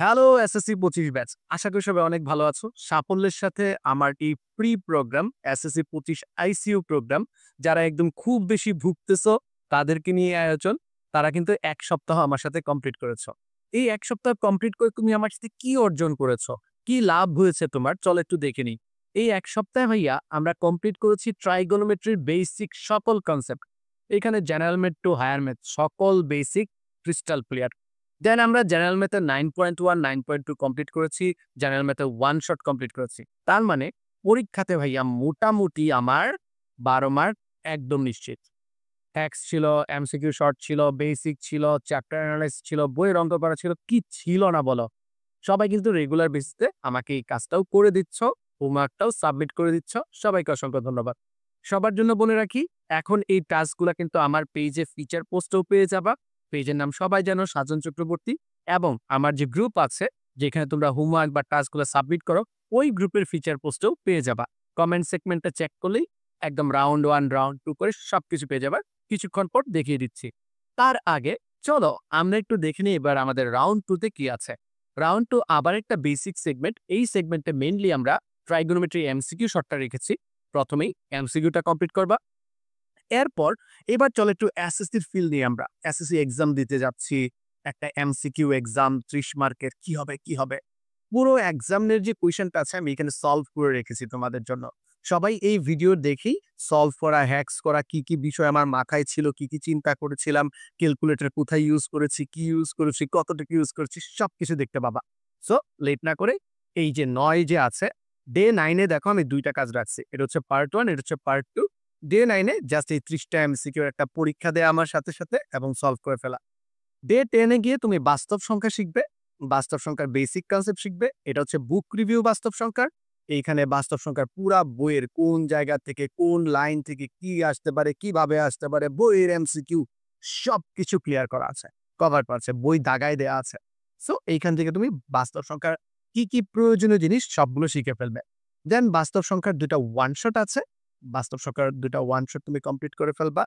Hello SSC 25 batch. আশা করি সবাই অনেক ভালো আছো। সাফল্যের সাথে আমার এই pre program SSC 25 ICU program যারা একদম খুব বেশি ভুগতেছো তাদেরকে নিয়ে আয়োজন। তারা কিন্তু ১ সপ্তাহ আমার সাথে কমপ্লিট করেছো। এই ১ সপ্তাহ কমপ্লিট করে তুমি আমার সাথে কি অর্জন করেছো? কি লাভ হয়েছে তোমার? চলো একটু দেখে নিই। এই ১ সপ্তাহে ভাইয়া আমরা কমপ্লিট করেছি ট্রাইগোনোমেট্রির বেসিক সকল কনসেপ্ট। এখানে general math to higher math সকল বেসিক ক্রিস্টাল ক্লিয়ার। দেন আমরা জেনারেল ম্যাথে 9.1, 9.2 কমপ্লিট করেছি। জেনারেল ম্যাথে 1 শট কমপ্লিট করেছি। তার মানে পরীক্ষাতে ভাইয়া মোটামুটি আমার ১২ মার্ক একদম নিশ্চিত। ট্যাক্স ছিল, এমসিকিউ শর্ট ছিল, বেসিক ছিল, চ্যাপ্টার অ্যানালাইসিস ছিল, বইয়ের অঙ্ক করা ছিল। কি ছিল না বলো? সবাই কিন্তু রেগুলার বেসিসে আমাকে এই কাজটাও করে দিচ্ছ, হোমওয়ার্কটাও সাবমিট করে দিচ্ছ। সবাইকে অসংখ্য ধন্যবাদ। সবার জন্য বলে রাখি, এখন এই টাস্কগুলা কিন্তু আমার পেইজে ফিচার পোস্টেও পেয়ে যাবা। পেজের নাম সবাই জানো সাজন চক্রবর্তী এবং আমার যে গ্রুপ আছে যেখানে তোমরা হোমওয়ার্ক বা টাস্কগুলো সাবমিট করো ওই গ্রুপের ফিচার পোস্টেও পেয়ে যাবা। কমেন্ট সেগমেন্টটা চেক করলেই একদম রাউন্ড 1, রাউন্ড 2 করে সবকিছু পেয়ে যাবা। কিছুক্ষণ পর দেখিয়ে দিচ্ছি। তার আগে চলো আমরা একটু দেখে নিই এবার আমাদের রাউন্ড 2 তে কি আছে। রাউন্ড 2 আবার একটা বেসিক সেগমেন্ট। এই সেগমেন্টে মেইনলি আমরা ট্রাইগোনোমেট্রি এমসিকিউ শর্টটা রেখেছি। প্রথমেই এমসিকিউটা কমপ্লিট করবা। এরপর এবার চলো একটু এসএসসির ফিল নিয়ে আমরা এসএসসি এক্সাম দিতে যাচ্ছি। একটা এমসিকিউ এক্সাম ৩০ মার্কের কি হবে কি হবে? পুরো এক্সামের যে কোয়েশ্চেনটা আছে আমি এখানে সলভ করে রেখেছি তোমাদের জন্য। সবাই এই ভিডিও দেখেই সলভ করা, হ্যাকস করা, কি, কি বিষয় আমার মাথায় ছিল, কি, কি চিন্তা করেছিলাম, ক্যালকুলেটর কোথায় ইউজ করেছি, কি ইউজ করেছি, কতটুকু ইউজ করেছি সবকিছু দেখতে পাবা। সো লেট না করে এই যে ৯ যে আছে ডে 9 এ দেখো আমি ২ টা কাজ রাখছি। এটা হচ্ছে পার্ট 1, এটা হচ্ছে পার্ট 2। ডে 9 এ জাস্ট এই ৩০ টা এমসিকিউর একটা পরীক্ষা দেয়া আমার সাথে এবং সলভ করে ফেলা। ডে 10 এ গিয়ে তুমি বাস্তব সংখ্যা শিখবে। বাস্তব সংখ্যার বেসিক কনসেপ্ট শিখবে। এটা হচ্ছে বুক রিভিউ বাস্তব সংখ্যার। এইখানে বাস্তব সংখ্যার পুরা বইয়ের কোন জায়গা থেকে, কোন লাইন থেকে কি আসতে পারে, কিভাবে আসতে পারে, বইয়ের এমসিকিউ সবকিছু ক্লিয়ার করা আছে। কভার করা আছে। বই দাগায় দেয়া আছে। সো এইখান থেকে তুমি বাস্তব সংখ্যার কি, কি প্রয়োজনীয় জিনিস সবগুলো শিখে ফেলবে। দেন বাস্তব সংখ্যার ২ টা ওয়ান শট আছে। বাস্তব সংখ্যার ২ টা ওয়ান শট তুমি কমপ্লিট করে ফেলবা।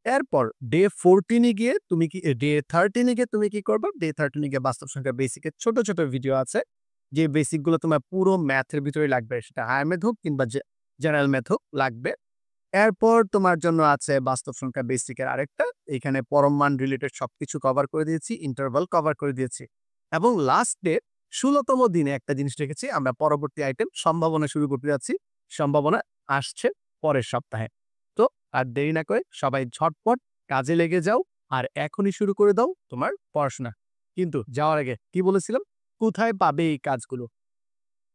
এরপর ডে 14 এ গিয়ে তুমি কি ডে 13 এ গিয়ে তুমি কি করবা? ডে 13 এ গিয়ে বাস্তব সংখ্যা বেসিকের ছোট, ছোট ভিডিও আছে। যে বেসিক গুলো তোমার পুরো ম্যাথের ভিতরে লাগবে। সেটা হায়ার ম্যাথ হোক কিংবা জেনারেল ম্যাথ হোক লাগবে। এরপর তোমার জন্য আছে বাস্তব সংখ্যা বেসিকের আরেকটা। এখানে পরম মান রিলেটেড সবকিছু কভার করে দিয়েছি, ইন্টারভাল কভার করে দিয়েছি। এবং লাস্ট ডে ১৬ তম দিনে একটা জিনিস রেখেছি। আমরা পরবর্তী আইটেম সম্ভাবনা শুরু করতে যাচ্ছি। সম্ভাবনা আসছে পরের সপ্তাহে। তো আর দেরি না করে সবাই ঝটপট কাজে লেগে যাও আর এখনই শুরু করে দাও তোমার পড়াশোনা। কিন্তু যাওয়ার আগে কি বলেছিলাম? কোথায় পাবে এই কাজগুলো?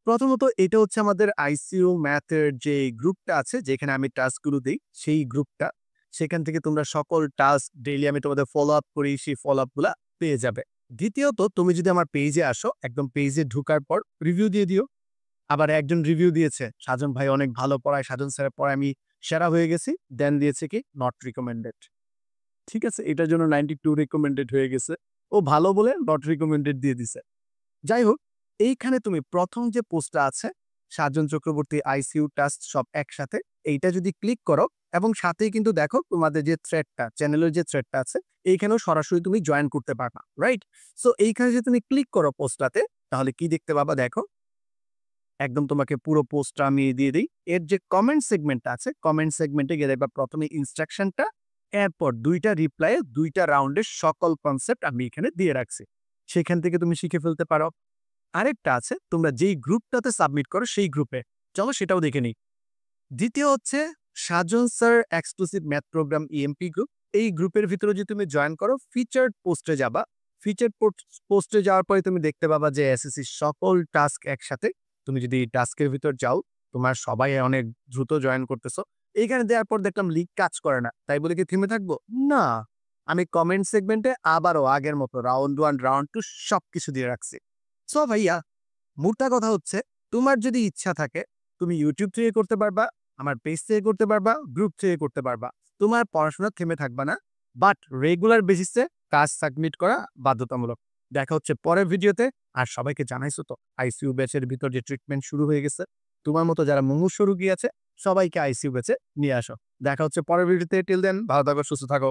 প্রথমত এটা হচ্ছে আমাদের আইসিইউ ম্যাথের যে গ্রুপটা আছে যেখানে আমি টাস্কগুলো দেই সেই গ্রুপটা। সেখান থেকে তোমরা সকল টাস্ক ডেইলি আমি তোমাদের ফলো আপ করি, সেই ফলো আপ গুলা পেয়ে যাবে। দ্বিতীয়ত তুমি যদি আমার পেজে আসো, একদম পেজে ঢুকার পর রিভিউ দিয়ে দিও। আবার একজন রিভিউ দিয়েছে, "সাজন ভাই অনেক ভালো পড়ায়, সাজন স্যারের পড়ায় আমি সেরা হয়ে গেছি।" দেন দিয়েছে কি? Not recommended. ঠিক আছে? এটার জন্য 92 রিকমেন্ডেড হয়ে গেছে। ও ভালো বলে নট রিকমেন্ডেড দিয়ে দিছে। যাই হোক, এইখানে তুমি ১ম যে পোস্টটা আছে, সাজন চক্রবর্তী আইসিইউ টাস্ক সব একসাথে, এইটা যদি ক্লিক করো এবং সাথেই কিন্তু দেখো তোমাদের যে থ্রেডটা, চ্যানেলের যে থ্রেডটা আছে, এইখানেও সরাসরি তুমি জয়েন করতে পারবা। রাইট? সো এইখানে যদি তুমি ক্লিক করো পোস্টটাতে, তাহলে কি দেখতে পাবা দেখো। একদম তোমাকে পুরো পোস্টটা আমি দিয়ে দেই। এর যে কমেন্ট সেগমেন্টটা আছে, কমেন্ট সেগমেন্টে গিয়ে দেখবা ১ম এ ইনস্ট্রাকশনটা, এরপর ২ টা রিপ্লাইয়ে ২ টা রাউন্ডের সকল কনসেপ্ট আমি এখানে দিয়ে রাখছি। সেখান থেকে তুমি শিখে ফেলতে পারো। আরেকটা আছে, তোমরা যেই গ্রুপটাতে সাবমিট করো সেই গ্রুপে। চলো সেটাও দেখে নিই। দ্বিতীয় হচ্ছে Sajan sir exclusive math program EMP group. এই গ্রুপের ভিতরে যদি তুমি জয়েন করো, ফিচার্ড পোস্টে যাবা। ফিচার্ড পোস্টে যাওয়ার পরে তুমি দেখতে পাবা যে এসএসসি সকল টাস্ক একসাথে। তুমি যদি এই টাস্কের ভিতর যাও, তোমার সবাই অনেক দ্রুত জয়েন করতেছো। এইখানে দেওয়ার পর দেখলাম লিঙ্ক কাজ করে না। তাই বলে কি থেমে থাকবো? না। আমি কমেন্ট সেগমেন্টে আবারও আগের মতো রাউন্ড 1, রাউন্ড 2 সবকিছু দিয়ে রাখছি। সো ভাইয়া, মোটা কথা হচ্ছে তোমার যদি ইচ্ছা থাকে তুমি ইউটিউব থেকে করতে পারবা, আমার পেজ থেকে করতে পারবা, গ্রুপ থেকে করতে পারবা। তোমার পড়াশোনা থেমে থাকবা না। বাট রেগুলার বেসিসে কাজ সাবমিট করা বাধ্যতামূলক। দেখা হচ্ছে পরের ভিডিওতে। আর সবাইকে জানাইছো তো আইসিইউ ব্যাচের ভিতর যে ট্রিটমেন্ট শুরু হয়ে গেছে। তোমার মতো যারা মুমূর্ষু রোগী আছে সবাইকে আইসিইউ ব্যাচে নিয়ে আসো। দেখা হচ্ছে পরের ভিডিওতে। টিল দেন ভালো থাকো, সুস্থ থাকো।